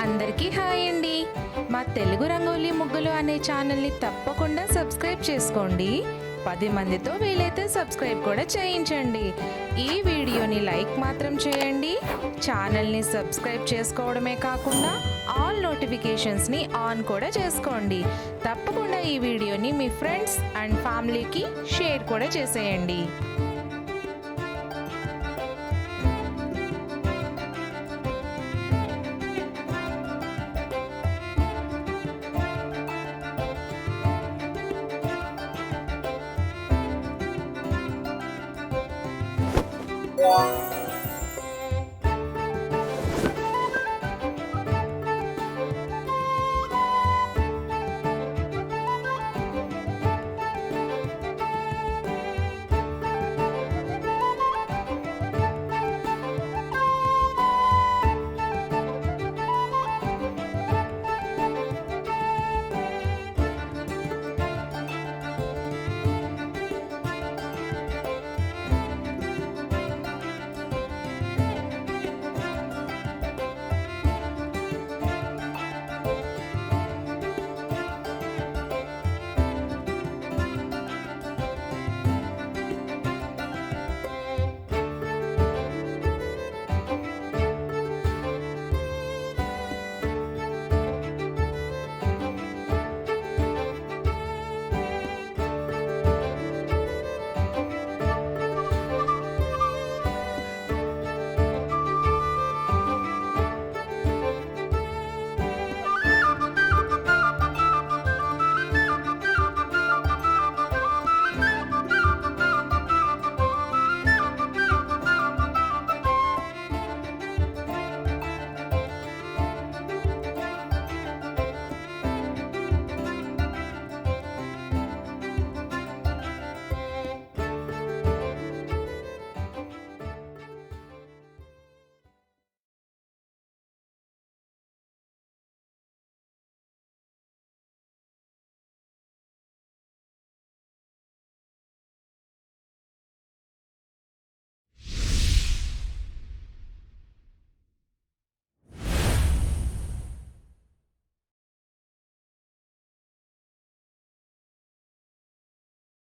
అందరికీ హాయ్ అండి. మా తెలుగు రంగోలీ ముగ్గులు అనే ఛానల్ని తప్పకుండా సబ్స్క్రైబ్ చేసుకోండి. 10 మందితో వీలైతే సబ్స్క్రైబ్ కూడా చేయించండి. ఈ వీడియోని లైక్ మాత్రం చేయండి. ఛానల్ని సబ్స్క్రైబ్ చేసుకోవడమే కాకుండా ఆల్ నోటిఫికేషన్స్ని ఆన్ కూడా చేసుకోండి. తప్పకుండా ఈ వీడియోని మీ ఫ్రెండ్స్ అండ్ ఫ్యామిలీకి షేర్ కూడా చేసేయండి. Wow.